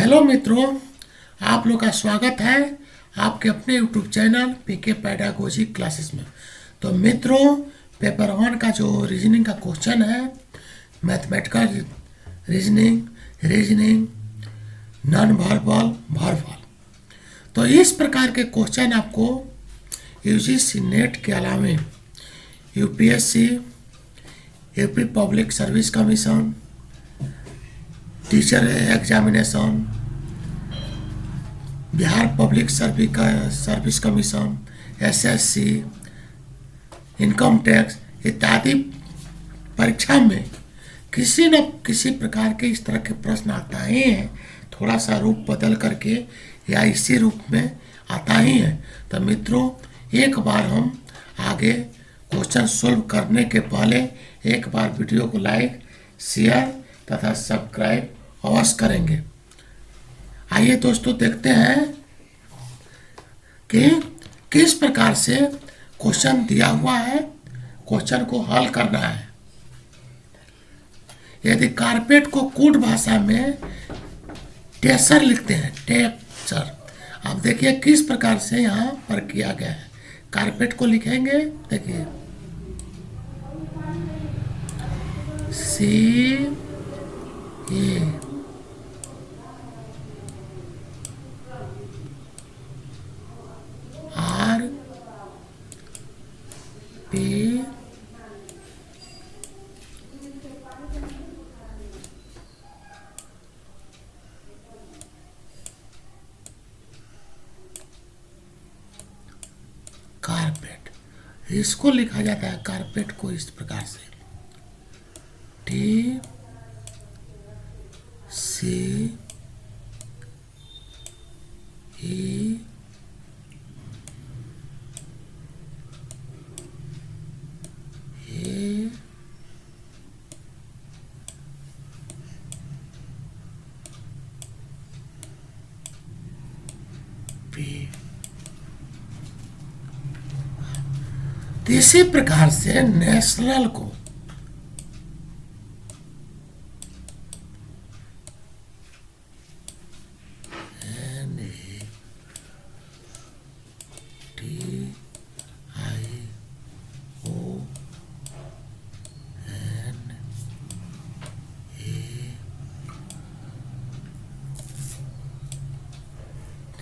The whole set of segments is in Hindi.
हेलो मित्रों, आप लोग का स्वागत है आपके अपने YouTube channel PK pedagogy classes में। तो मित्रों, पेपर 1 का जो रीजनिंग का क्वेश्चन है, mathematical reasoning non verbal verbal, तो इस प्रकार के क्वेश्चन आपको यूजीसी नेट के अलावा UPSC, UP public service commission, teacher examination, Bihar public service commission, SSC, income tax इत्यादि परीक्षा में किसी न किसी प्रकार के इस तरह के प्रश्न आता ही है, थोड़ा सा रूप बदल करके या इसी रूप में आता ही है। तो मित्रों, एक बार हम आगे क्वेश्चन सोल्व करने के पहले एक बार वीडियो को लाइक, शेयर तथा सब्सक्राइब अवश्य करेंगे। आइए दोस्तों, देखते हैं कि किस प्रकार से क्वेश्चन दिया हुआ है, क्वेश्चन को हल करना है। यदि कारपेट को कूट भाषा में टेसर लिखते हैं, टेक्सचर, अब देखिए किस प्रकार से यहाँ पर किया गया है। कारपेट को लिखेंगे, देखिए सी ए आर पी कारपेट, इसको लिखा जाता है कारपेट को इस प्रकार से T C E A P. इसी प्रकार से नेशनल को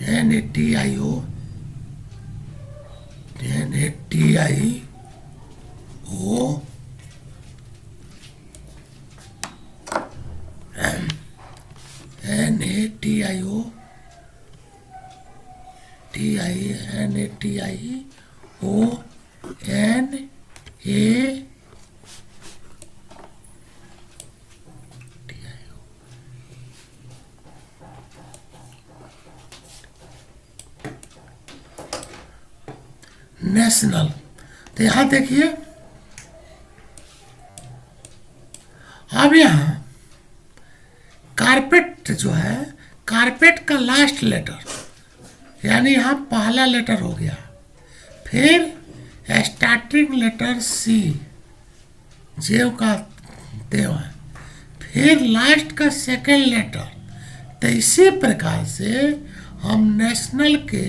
NATIO नेशनल। तो यहां देखिए, अब यहां कारपेट जो है, कारपेट का लास्ट लेटर यानी यहां पहला लेटर हो गया, फिर स्टार्टिंग लेटर सी, जेव का देव है, फिर लास्ट का सेकेंड लेटर। तो इसी प्रकार से हम नेशनल के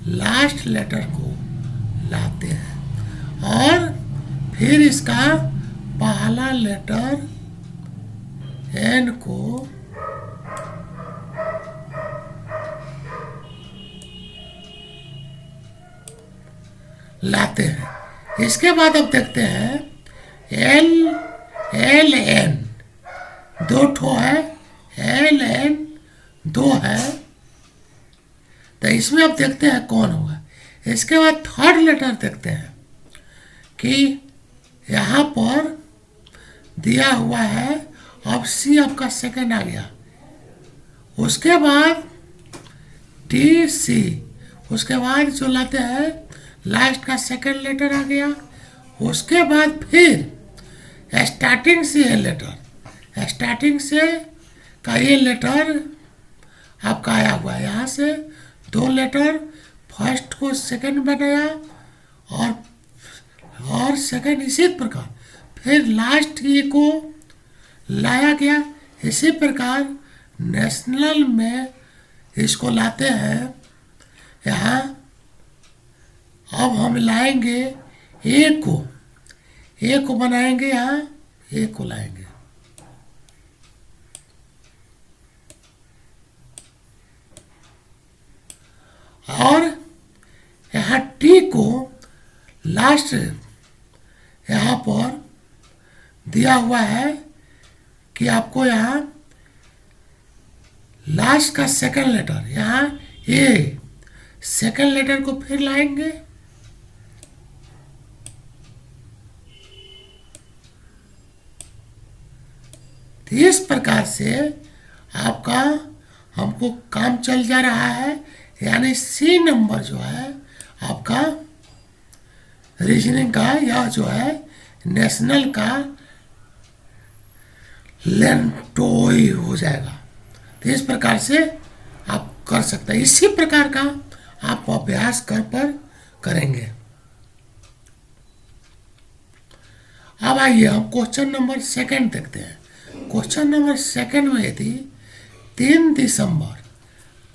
लास्ट लेटर को लाते हैं और फिर इसका पहला लेटर एन को लाते हैं। इसके बाद अब देखते हैं एल एन दो ठो है, एल एन दो है, तो इसमें अब देखते हैं कौन होगा। इसके बाद थर्ड लेटर देखते हैं कि यहाँ पर दिया हुआ है, अब सी आपका सेकंड आ गया, उसके बाद टी सी, उसके बाद जो लाते हैं लास्ट का सेकंड लेटर आ गया, उसके बाद फिर स्टार्टिंग से है लेटर, स्टार्टिंग से का ये लेटर आपका आया हुआ है, यहाँ से दो लेटर, फर्स्ट को सेकंड बनाया और सेकंड इसी प्रकार, फिर लास्ट ये को लाया गया। इसी प्रकार नेशनल में इसको लाते हैं यहाँ। अब हम लाएंगे ए को बनाएंगे यहाँ, ए को लाएंगे। और यहाँ टी को लास्ट यहाँ पर दिया हुआ है कि आपको यहाँ लास्ट का सेकंड लेटर, यहाँ ए, सेकंड लेटर को फिर लाएंगे। तो इस प्रकार से आपका हमको काम चल जा रहा है। यानी सी नंबर जो है आपका रीजनिंग का या जो है नेशनल का लेंटोई हो जाएगा। तो इस प्रकार से आप कर सकते हैं। इसी प्रकार का आप अभ्यास करेंगे। अब आइए हम क्वेश्चन नंबर सेकंड देखते हैं। क्वेश्चन नंबर सेकंड में यदि 3 दिसंबर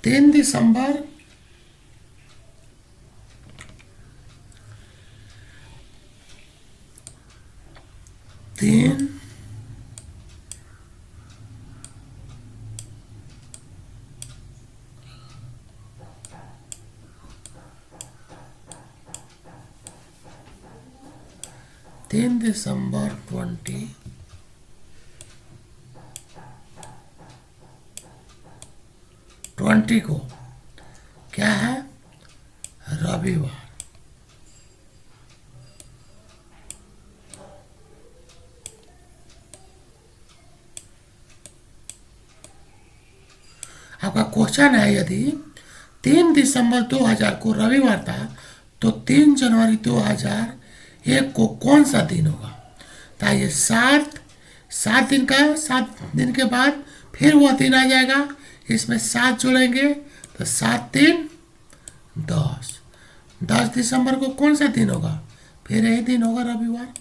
3 दिसंबर 2020 को क्या है, रविवार। आपका क्वेश्चन है यदि 3 दिसंबर 2000 को रविवार था तो 3 जनवरी 2001 को कौन सा दिन होगा। तो ये 7 दिन के बाद फिर वो दिन आ जाएगा। इसमें 7 जोड़ेंगे तो 7 3 10 दिसंबर को कौन सा दिन होगा, फिर यही दिन होगा, रविवार।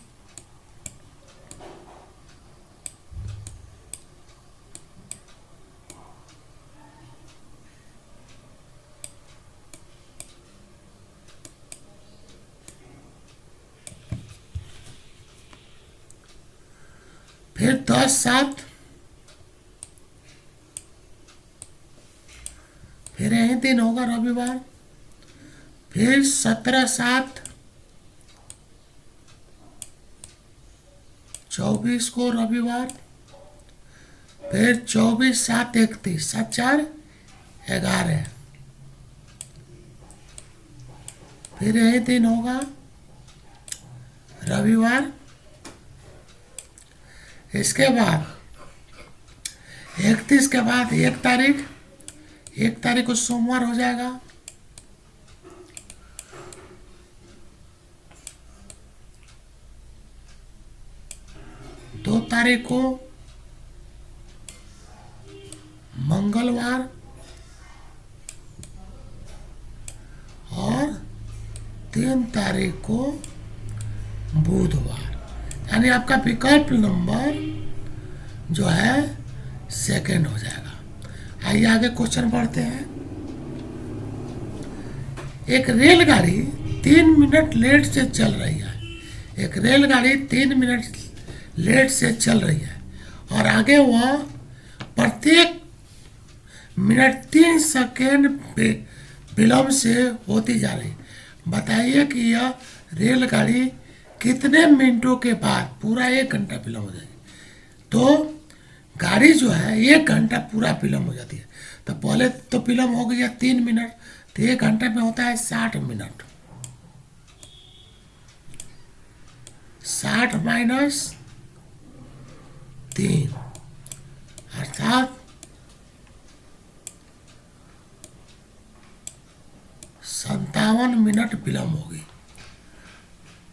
फिर 10-7 फिर यही दिन होगा, रविवार। फिर 17-7 24 को रविवार। फिर 24-7 31 7-4 11 फिर यही दिन होगा, रविवार। इसके बाद 31 के बाद 1 तारीख को सोमवार हो जाएगा। 2 तारीख को मंगलवार और 3 तारीख को बुधवार। यानी आपका विकल्प नंबर जो है सेकंड हो जाएगा। आइए आगे क्वेश्चन पढ़ते हैं। एक रेलगाड़ी 3 मिनट लेट से चल रही है। एक रेलगाड़ी 3 मिनट लेट से चल रही है और आगे वह प्रत्येक मिनट 3 सेकेंड विलंब से होती जा रही। बताइए कि यह रेलगाड़ी कितने मिनटों के बाद पूरा 1 घंटा विलंब हो जाएगी। तो गाड़ी जो है 1 घंटा पूरा विलंब हो जाती है। तो पहले तो विलंब हो गया 3 मिनट, तो 1 घंटे में होता है 60 मिनट। 60 माइनस 3 अर्थात 57 मिनट विलंब होगी।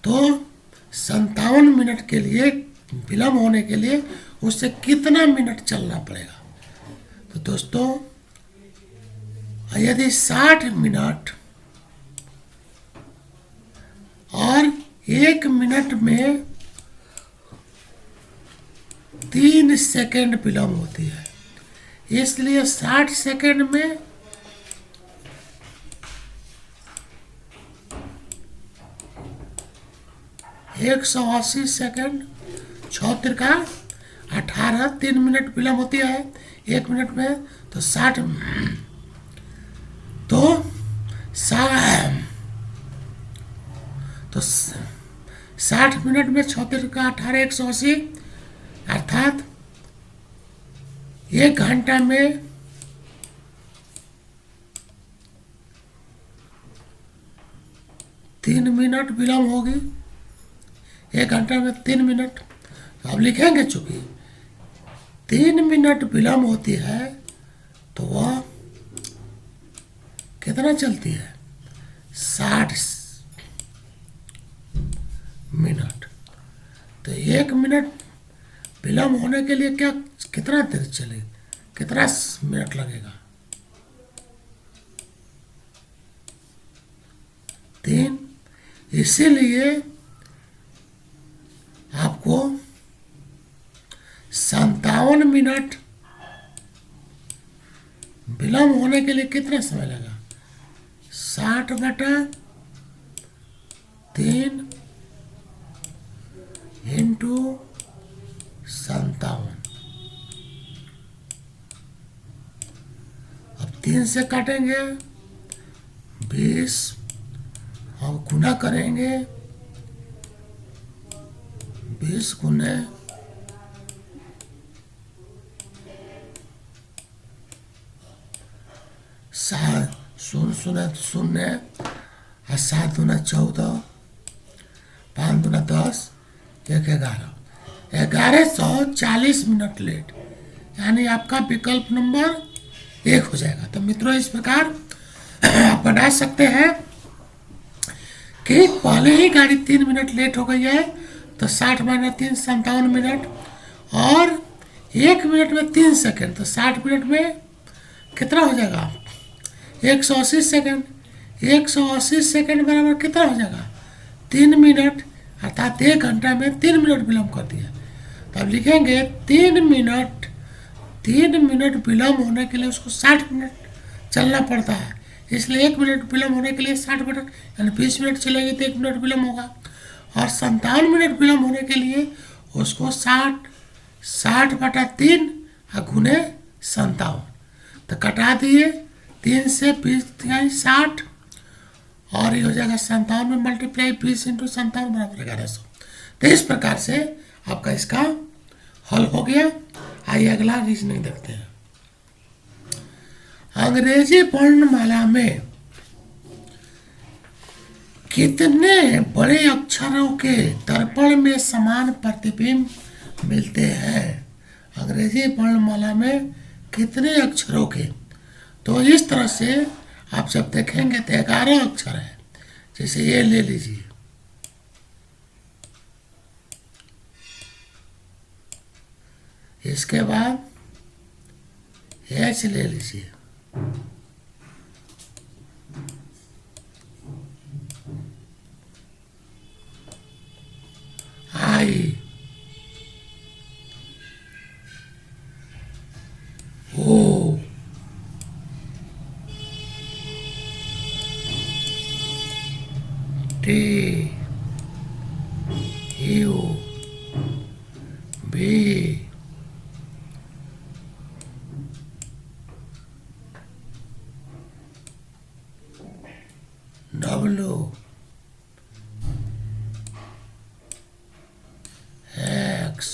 तो 57 मिनट के लिए विलंब होने के लिए उससे कितना मिनट चलना पड़ेगा। तो दोस्तों यदि 60 मिनट और 1 मिनट में 3 सेकेंड विलंब होती है, इसलिए 60 सेकंड में 180 सेकंड, 6 18, 3 मिनट विलम्ब होती है 1 मिनट में, तो 60 तो 60 मिनट में 6 18 180, अर्थात 1 घंटा में 3 मिनट विलम्ब होगी। 1 घंटा में 3 मिनट, तो अब लिखेंगे चूंकि 3 मिनट विलम्ब होती है तो वह कितना चलती है, 60 मिनट। तो 1 मिनट विलम्ब होने के लिए क्या कितना देर चलेगी, कितना मिनट लगेगा, 3। इसीलिए आपको 57 मिनट विलम्ब होने के लिए कितना समय लगा, 60/3 इंटू 57। अब 3 से काटेंगे 20, और गुना करेंगे 20 गुने 7, 0 0 और 7 दूना 14, 5 दूना 10, 1 11, 1140 मिनट लेट, यानी आपका विकल्प नंबर 1 हो जाएगा। तो मित्रों इस प्रकार आप बना सकते हैं कि पहले ही गाड़ी 3 मिनट लेट हो गई है तो 60 - 3 57 मिनट, और 1 मिनट में 3 सेकंड, तो 60 मिनट में कितना हो जाएगा, 180 सेकंड। 180 सेकंड बराबर कितना हो जाएगा, 3 मिनट, अर्थात 1 घंटा में 3 मिनट विलम्ब कर दिया। तो अब लिखेंगे 3 मिनट विलम्ब होने के लिए उसको 60 मिनट चलना पड़ता है, इसलिए 1 मिनट विलम्ब होने के लिए 60 मिनट, यानी 20 मिनट चलेगी तो 1 मिनट विलम्ब होगा। और 57 मिनट विलम्ब होने के लिए उसको 60/3 गुने 57, तो कटा दिए 3 से 20 60, और ये हो जाएगा 57 में मल्टीप्लाई 20 इंटू 57 बराबर 1100। तो इस प्रकार से आपका इसका हल हो गया। आइए अगला रीजनिंग देखते हैं। अंग्रेजी वर्णमाला में कितने बड़े अक्षरों के दर्पण में समान प्रतिबिंब मिलते हैं। अंग्रेजी वर्णमाला में कितने अक्षरों के, तो इस तरह से आप जब देखेंगे तो 11 अक्षर है, जैसे ये ले लीजिए, इसके बाद एच ले लीजिए, I, O, T, U, B, W, X,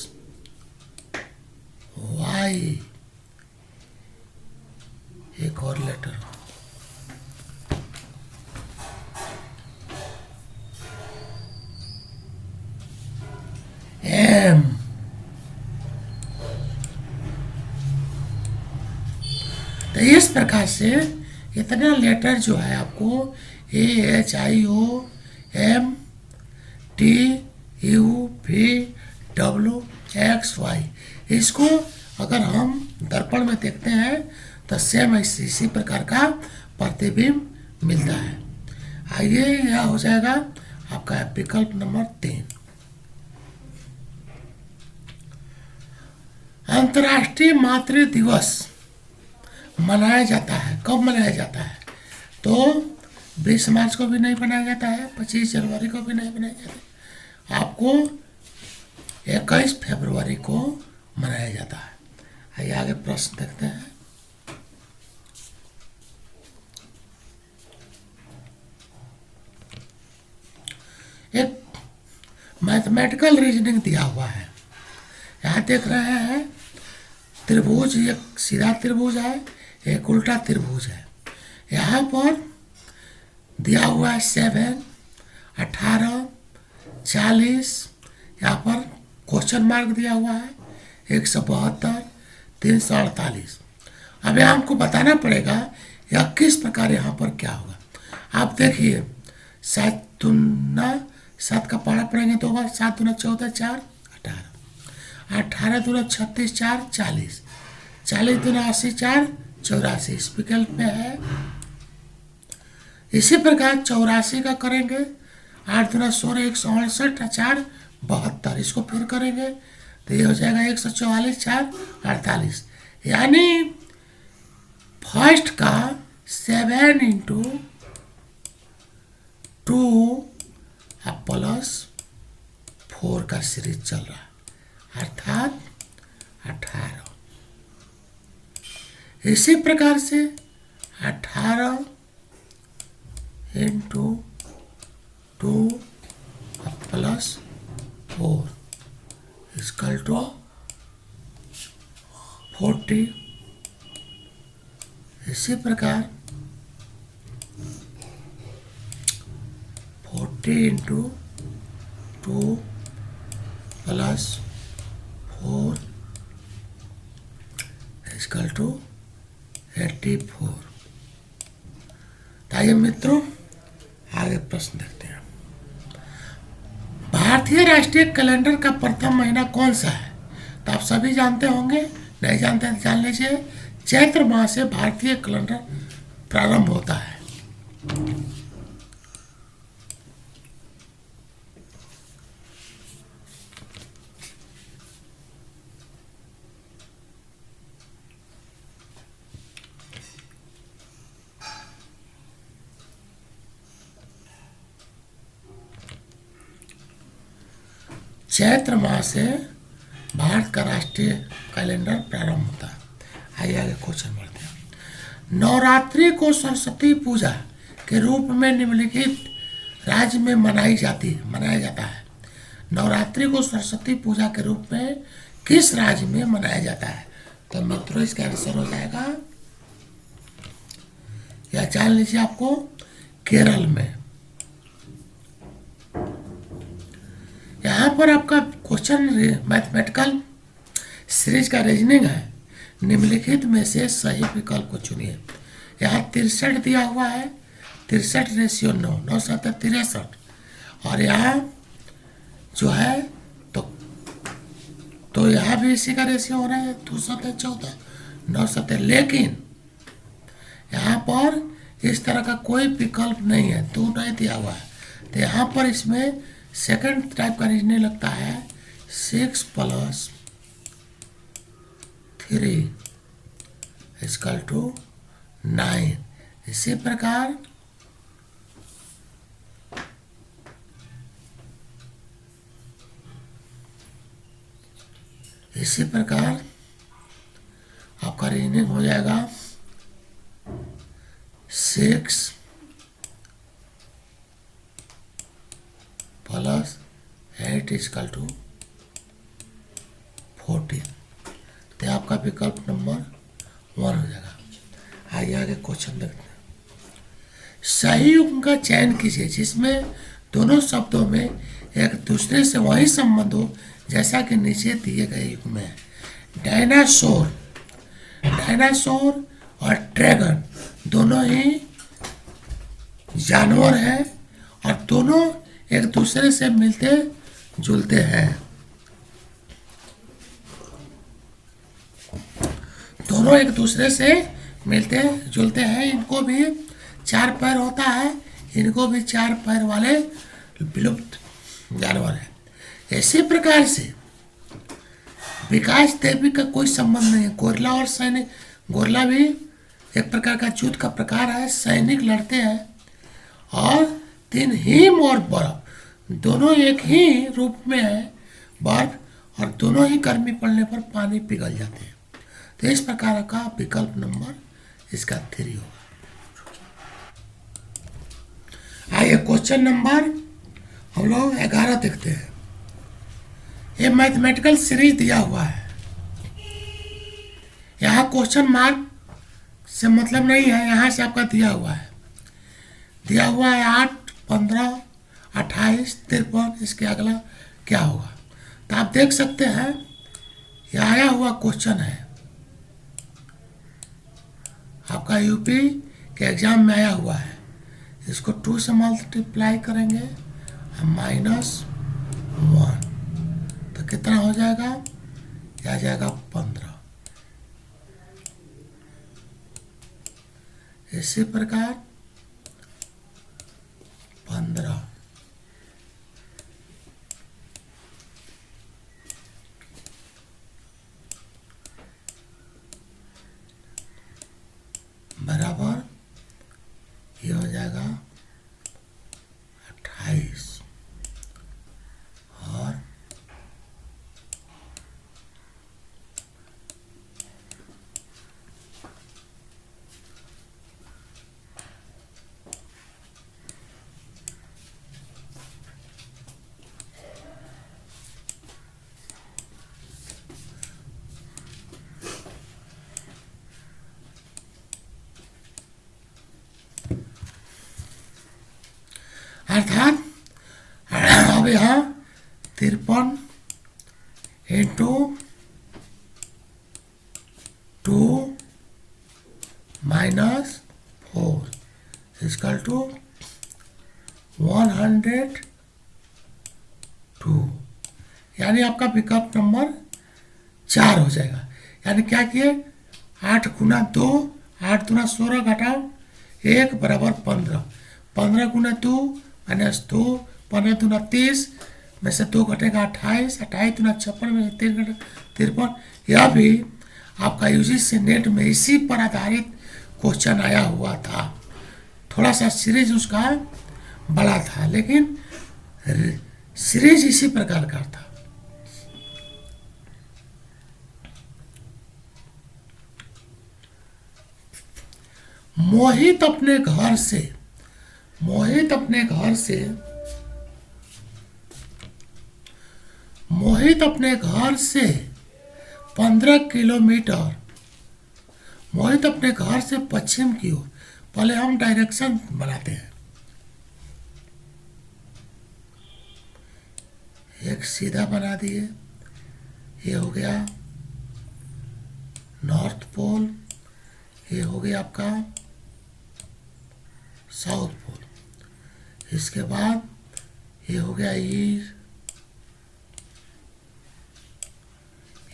Y, एक और लेटर, एम। तो इस प्रकार से इतना लेटर जो है आपको AHIOMTUVWXY, इसको अगर हम दर्पण में देखते हैं तो सेम इसी प्रकार का प्रतिबिंब मिलता है। आइए यह हो जाएगा आपका विकल्प नंबर 3। अंतर्राष्ट्रीय मातृ दिवस मनाया जाता है। कब मनाया जाता है? तो 20 मार्च को भी नहीं मनाया जाता है, 25 जनवरी को भी नहीं मनाया जाता है, आपको 21 फरवरी को मनाया जाता है। आइए आगे प्रश्न देखते हैं। एक मैथमेटिकल रीजनिंग दिया हुआ है। यहाँ देख रहे हैं त्रिभुज, एक सीधा त्रिभुज है, एक उल्टा त्रिभुज है। यहाँ पर दिया हुआ है 7, 18, 40, यहाँ पर क्वेश्चन मार्क दिया हुआ है 172, 348। अब यहाँ हमको बताना पड़ेगा यह किस प्रकार यहाँ पर क्या होगा। आप देखिए 7 का पढ़ा पड़ेंगे तो होगा 7 दूना 14, 4 18, 18 दूना 36, 4 40, 40 दूना 80, 4 84, इस विकल्प में है। इसी प्रकार 84 का करेंगे, 8 दूना 16, 168, 4 72, इसको फिर करेंगे तो ये हो जाएगा 144, 4 48। यानी फर्स्ट का 7 इंटू 2 प्लस 4 का सीरीज चल रहा है, अर्थात 18। इसी प्रकार से 18 इंटू 2 प्लस 4 इक्वल टू 40। इसी प्रकार 40 इंटू 2 प्लस 4 इक्वल टू 84। आइए मित्रों आगे प्रश्न देखते हैं। भारतीय राष्ट्रीय कैलेंडर का प्रथम महीना कौन सा है? तो आप सभी जानते होंगे, नहीं जानते तो जान लीजिए। चैत्र माह से भारतीय कैलेंडर प्रारंभ होता है। चैत्र माह से भारत का राष्ट्रीय कैलेंडर प्रारंभ होता है। आइए आगे क्वेश्चन बढ़ते हैं। नवरात्रि को सरस्वती पूजा के रूप में निम्नलिखित राज्य में मनाया जाता है। नवरात्रि को सरस्वती पूजा के रूप में किस राज्य में मनाया जाता है? तो मित्रों इसका आंसर हो जाएगा, या जान लीजिए आपको, केरल में। यहाँ पर आपका क्वेश्चन मैथमेटिकल सीरीज का रीजनिंग है। निम्नलिखित में से सही विकल्प को चुनिए। यहाँ 63 दिया हुआ है, 63:9, 9 7 63। और यहाँ जो है तो यहाँ भी इसी का रेशियो हो रहा है, 2 7 14, 9 7। लेकिन यहाँ पर इस तरह का कोई विकल्प नहीं है, 2 नहीं दिया हुआ है। तो यहाँ पर इसमें सेकंड टाइप का रीजनिंग लगता है, 6 + 3 इक्वल टू 9। इसी प्रकार आपका रीजनिंग हो जाएगा 6 + 8 इक्वल टू 14। तो आपका विकल्प नंबर 1 हो जाएगा। आइए आगे क्वेश्चन देखते हैं। सही युग्म का चयन कीजिए जिसमें दोनों शब्दों में एक दूसरे से वही संबंध हो जैसा कि नीचे दिए गए युग्म में। डायनासोर और ड्रैगन दोनों ही जानवर हैं और दोनों एक दूसरे से मिलते जुलते हैं। दोनों एक दूसरे से मिलते जुलते हैं। इनको भी 4 पैर होता है, इनको भी 4 पैर वाले विलुप्त जानवर हैं। इसी प्रकार से विकास देवी का कोई संबंध नहीं है। गोरिल्ला और सैनिक, गोरिल्ला भी एक प्रकार का युद्ध का प्रकार है, सैनिक लड़ते हैं और 3 हिम और बर्फ दोनों एक ही रूप में है, बर्फ, और दोनों ही गर्मी पड़ने पर पानी पिघल जाते हैं। तो इस प्रकार का विकल्प नंबर इसका 3 होगा। आइए क्वेश्चन नंबर हम लोग 11 देखते हैं। ये मैथमेटिकल सीरीज दिया हुआ है, यहाँ क्वेश्चन मार्क से मतलब नहीं है, यहाँ से आपका दिया हुआ है 8, 15, 28, 53, इसके अगला क्या होगा। तो आप देख सकते हैं ये आया हुआ क्वेश्चन है, आपका यूपी के एग्जाम में आया हुआ है। इसको 2 से मल्टीप्लाई करेंगे -1, तो कितना हो जाएगा, यह आ जाएगा 15। इसी प्रकार 15 बराबर ये हो जाएगा 28 और अर्थात अब यहाँ 53 इंटू 2 -4 इक्वल टू 102, यानी आपका विकल्प नंबर 4 हो जाएगा। यानी क्या किए, 8 गुना 2, 8 दूना 16 घटाओ 1 बराबर 15, 15 गुना 2 -2, 15 दूना 30 में से 2 घटेगा 28, 28 दूना 56 में से 3 घटेगा 53। यह भी आपका यूजीसी नेट में इसी पर आधारित क्वेश्चन आया हुआ था। थोड़ा सा सीरीज उसका बड़ा था, लेकिन सीरीज इसी प्रकार का था। मोहित अपने घर से 15 किलोमीटर, मोहित अपने घर से पश्चिम की ओर, पहले हम डायरेक्शन बनाते हैं, एक सीधा बना दिए, ये हो गया नॉर्थ पोल, ये हो गया आपका साउथ पोल, इसके बाद ये हो गया ईस्ट,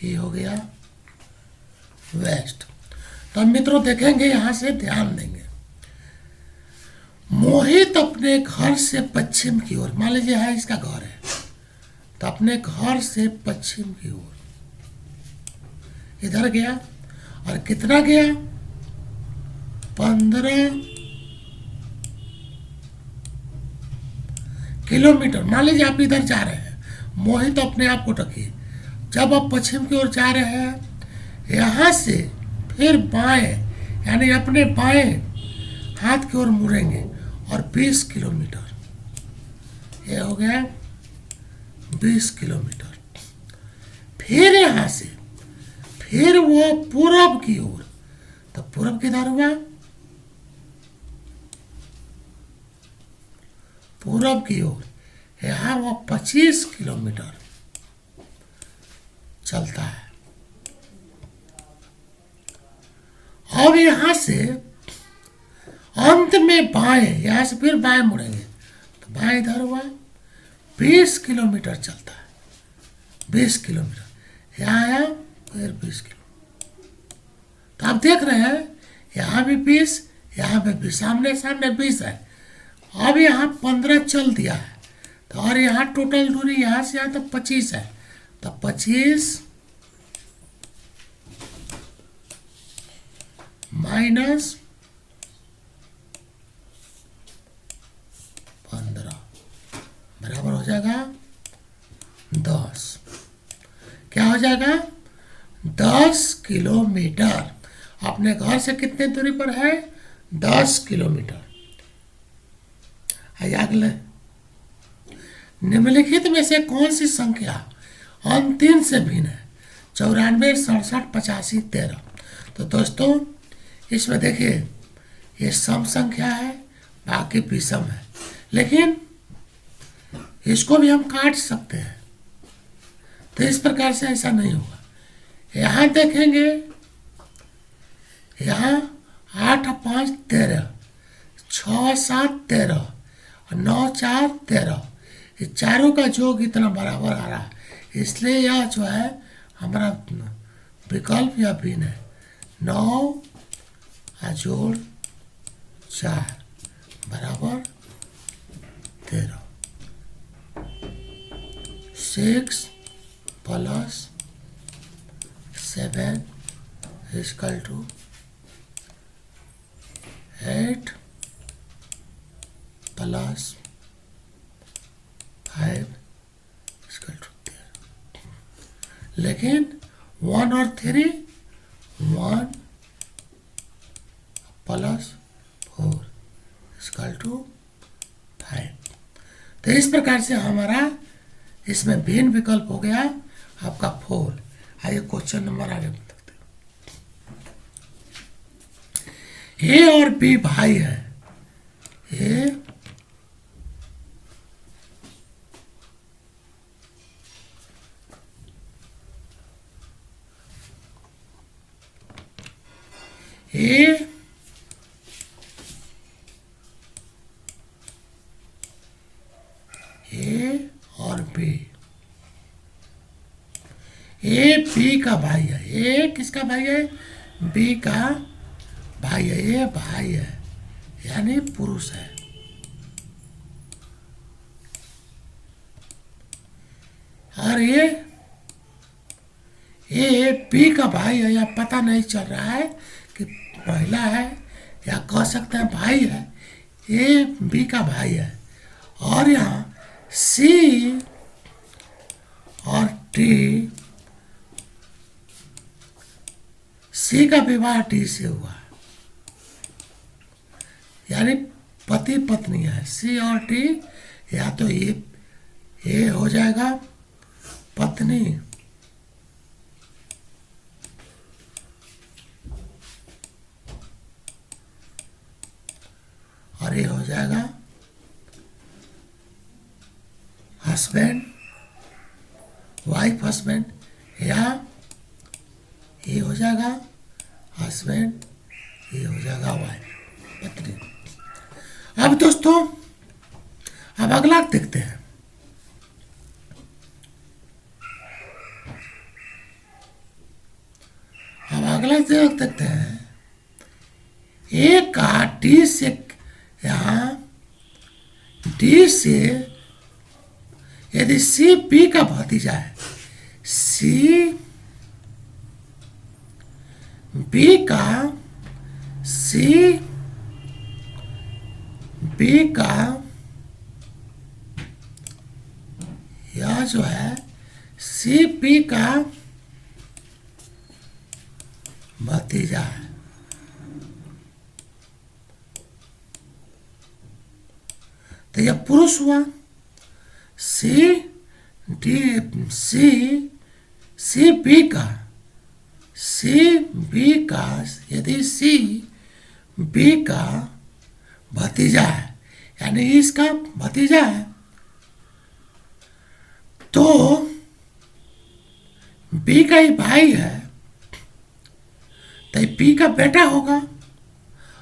ये हो गया वेस्ट। तो हम मित्रों देखेंगे, यहां से ध्यान देंगे। मोहित अपने घर से पश्चिम की ओर, मान लीजिए है इसका घर है, तो अपने घर से पश्चिम की ओर इधर गया, और कितना गया, 15 किलोमीटर। मान लीजिए आप इधर जा रहे हैं, मोहित अपने आप को रखिए, जब आप पश्चिम की ओर जा रहे हैं, यहाँ से फिर बाएं, यानी अपने बाएं हाथ की ओर मुड़ेंगे, और 20 किलोमीटर, ये हो गया 20 किलोमीटर। फिर यहाँ से फिर वो पूरब की ओर, तो पूरब किधर हुआ, पूरब की ओर, यहाँ वो 25 किलोमीटर चलता है। अब यहां से अंत में बाएं, यहां से फिर बाएं मुड़ेंगे, तो बाएं इधर हुआ 20 किलोमीटर चलता है, 20 किलोमीटर यहाँ आया, फिर 20 किलोमीटर। तो आप देख रहे हैं यहाँ भी 20, यहाँ पे भी सामने सामने 20 है। अब यहाँ 15 चल दिया है, तो और यहाँ टोटल दूरी यहाँ से यहाँ तक 25 है, तो 25 माइनस 15 बराबर हो जाएगा 10। क्या हो जाएगा? 10 किलोमीटर। अपने घर से कितने दूरी पर है? 10 किलोमीटर। आइए अगले, निम्नलिखित में से कौन सी संख्या अंतिम से भिन्न है? 94, 67, 85, 13। तो दोस्तों इसमें देखिए ये सम संख्या है, बाकी विषम है, लेकिन इसको भी हम काट सकते हैं। तो इस प्रकार से ऐसा नहीं होगा। यहाँ देखेंगे, यहाँ 8, 5, 13, 6, 7, 13 और 9, 4, 13, ये चारों का योग इतना बराबर आ रहा है, इसलिए यह जो है हमारा विकल्प या भिन्न है। 9 जोड़ 4 बराबर 13। 6 plus 7 equal to 8 plus 5 equal to 10। लेकिन 1 और 3, 1 प्लस 4 इक्वल टू 5। तो इस प्रकार से हमारा इसमें भिन्न विकल्प हो गया आपका 4। आइए क्वेश्चन नंबर आगे देखते हैं। ए और बी भाई है। ए और बी, ए बी का भाई है। ए किसका भाई है? बी का भाई है। ये भाई है यानी पुरुष है। और ये बी का भाई है, या पता नहीं चल रहा है कि महिला है या कह सकते हैं भाई है। ये बी का भाई है। और यहाँ सी और टी, सी का विवाह टी से हुआ, यानी पति पत्नी है। सी और टी, या तो ये हो जाएगा पत्नी और ये हो जाएगा हस्बैंड, वाइफ हस्बैंड, या ये हो जाएगा हस्बैंड, ये हो जाएगा वाइफ पत्नी। अब दोस्तों अब अगला देखते हैं। अब अगला देखते हैं। ए का डी से, यहाँ डी से यदि सी बी का भतीजा है, सी बी का, सी बी का यह जो है सी बी का भतीजा है। तो यह पुरुष हुआ। सी बी का, सी बी का यदि सी बी का भतीजा है, यानी इसका भतीजा है, तो बी का ही भाई है, तो ये बी का बेटा होगा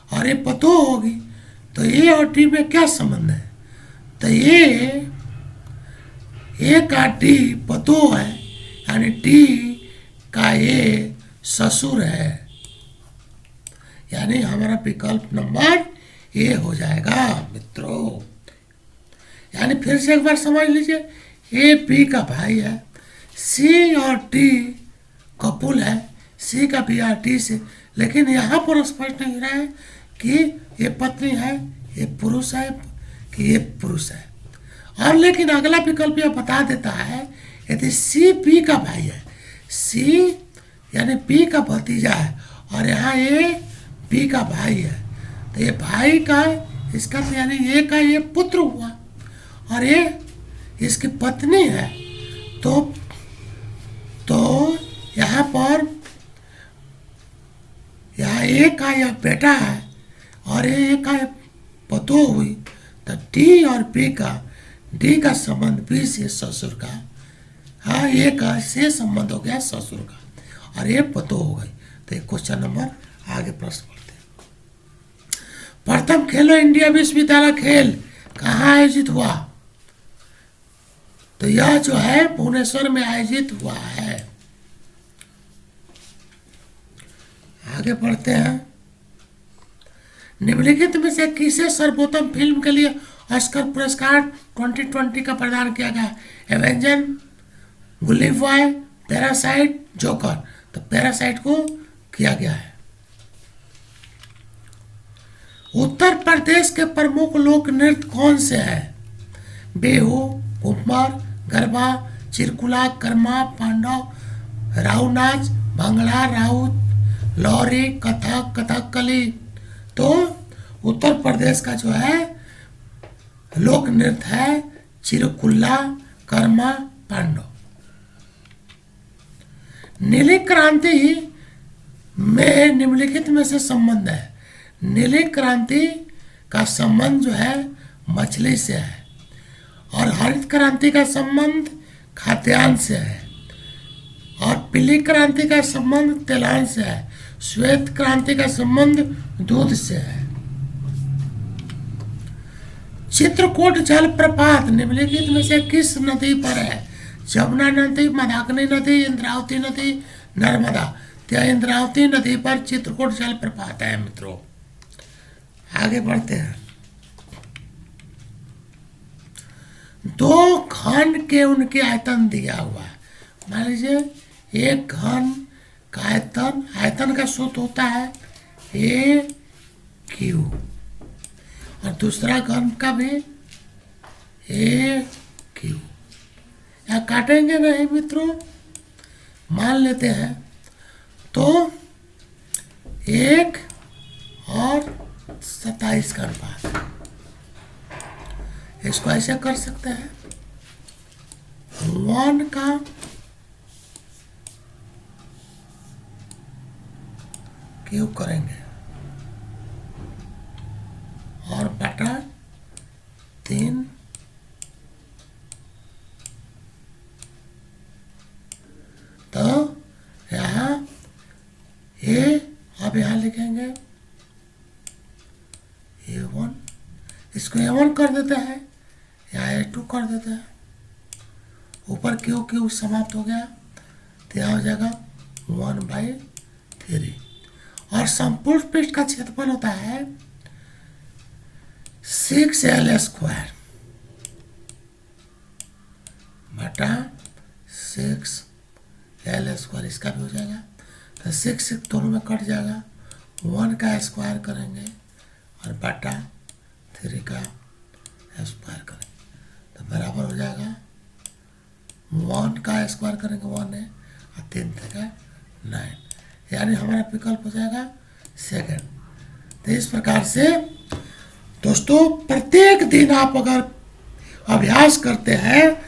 और ये पतो होगी। तो ए और टी में क्या संबंध है? तो ये का टी पतो है, यानी टी का ये ससुर है, यानी हमारा विकल्प नंबर ए हो जाएगा मित्रों। यानी फिर से एक बार समझ लीजिए, ए बी का भाई है, सी और टी कपुल है, सी का भी आर टी से लेकिन यहाँ पर स्पष्ट नहीं रहा है कि ये पत्नी है, ये पुरुष है, कि ये पुरुष है। और लेकिन अगला विकल्प यह बता देता है यदि सी पी का भाई है, सी यानी पी का भतीजा है और यहाँ ए पी का भाई है, तो ये भाई का इसका यानी ए का ये पुत्र हुआ और ये इसकी पत्नी है। तो यहाँ पर यहाँ ए का यह बेटा है और ए का पतो हुई, तो डी और पी का, डी का संबंध बी से ससुर का, हाँ ए का से संबंध हो गया ससुर का और ये पतो हो गई। तो एक क्वेश्चन नंबर आगे प्रश्न पढ़ते हैं। प्रथम खेलो इंडिया विश्वविद्यालय खेल कहाँ आयोजित हुआ? तो यह जो है भुवनेश्वर में आयोजित हुआ है। आगे बढ़ते हैं। निम्नलिखित में से किसे सर्वोत्तम फिल्म के लिए ऑस्कर पुरस्कार 2020 का प्रदान किया गया? एवेंजर, गुली बॉय, पैरासाइट, जोकर। तो पैरासाइट को किया गया है। उत्तर प्रदेश के प्रमुख लोक नृत्य कौन से हैं? बेहू, घुमर, गरबा, चिरकुला, कर्मा, पांडव, राउ नाच, भांगड़ा, राउत, लौरी, कथक, कथकली। तो उत्तर प्रदेश का जो है लोक नृत्य है चिरकुल्ला, कर्मा, पांडव। नीली क्रांति में निम्नलिखित में से संबंध है। नीली क्रांति का संबंध जो है मछली से है और हरित क्रांति का संबंध खाद्यान्न से है और पीली क्रांति का संबंध तेलान से है। श्वेत क्रांति का संबंध दूध से है। चित्रकूट जलप्रपात निम्नलिखित में से किस नदी पर है? जमुना नदी, मंदाकिनी नदी, इंद्रावती नदी, नर्मदा। तो इंद्रावती नदी पर चित्रकूट जलप्रपात है मित्रों। आगे बढ़ते हैं। दो घन के उनके आयतन दिया हुआ है। मान लीजिए एक घन का आयतन, आयतन का सूत्र होता है ए क्यू और दूसरा घन का भी ए क्यू। या काटेंगे नहीं मित्रों, मान लेते हैं। तो 1 और 27 का अनुपात, इसको ऐसे कर सकते हैं। 1 का क्यूब करेंगे और बटा 3 तो यहाँ ए, अब यहाँ लिखेंगे A1, इसको A1 कर देते हैं, यहाँ A2 कर देते हैं। ऊपर क्यों क्यों समाप्त हो गया तो यहाँ हो जाएगा 1/3 और संपूर्ण पृष्ठ का क्षेत्रफल होता है 6L² बटा 6L²। इसका भी हो जाएगा तो 6 दोनों में कट जाएगा, 1 का स्क्वायर करेंगे और बटा 3 का स्क्वायर करेंगे तो बराबर हो जाएगा 1 का स्क्वायर करेंगे 1 है और 3 का 9, यानी हमारा विकल्प हो जाएगा सेकंड। तो इस प्रकार से दोस्तों प्रत्येक दिन आप अगर अभ्यास करते हैं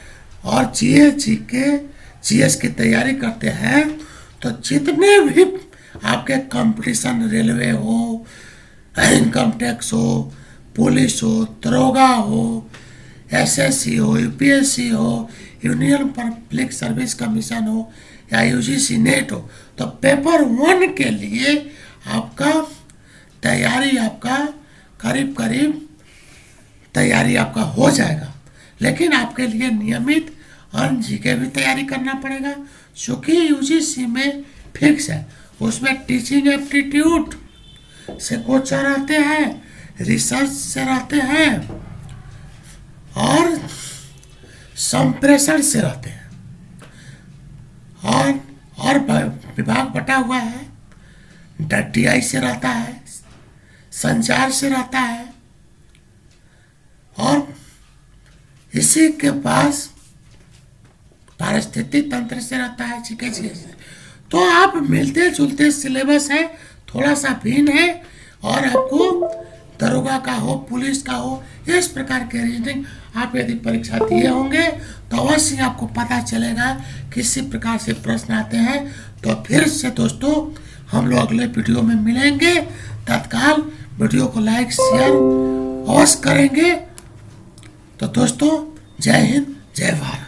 और जीएस की तैयारी करते हैं तो जितने भी आपके कंपटीशन, रेलवे हो, इनकम टैक्स हो, पुलिस हो, दरोगा हो, एसएससी हो, यूपीएससी हो, यूनियन पब्लिक सर्विस कमीशन हो या यूजीसी नेट हो, तो पेपर 1 के लिए आपका तैयारी आपका करीब तैयारी आपका हो जाएगा। लेकिन आपके लिए नियमित जी के भी तैयारी करना पड़ेगा क्योंकि यूजीसी में फिक्स है। उसमें टीचिंग एप्टीट्यूड से क्वेश्चन रहते हैं, रिसर्च से रहते हैं और संप्रेषण से रहते हैं और विभाग बटा हुआ है DI से रहता है, संचार से रहता है, और इसी के पास पारिस्थितिक तंत्र से रहता है, जीके से। तो आप मिलते जुलते सिलेबस है, थोड़ा सा भिन्न है, और आपको दरोगा का हो, पुलिस का हो, इस प्रकार के रीजनिंग आप यदि परीक्षा दिए होंगे तो अवश्य आपको पता चलेगा किसी प्रकार से प्रश्न आते हैं। तो फिर से दोस्तों हम लोग अगले वीडियो में मिलेंगे। तत्काल वीडियो को लाइक शेयर अवश्य करेंगे। तो दोस्तों जय हिंद, जय भारत।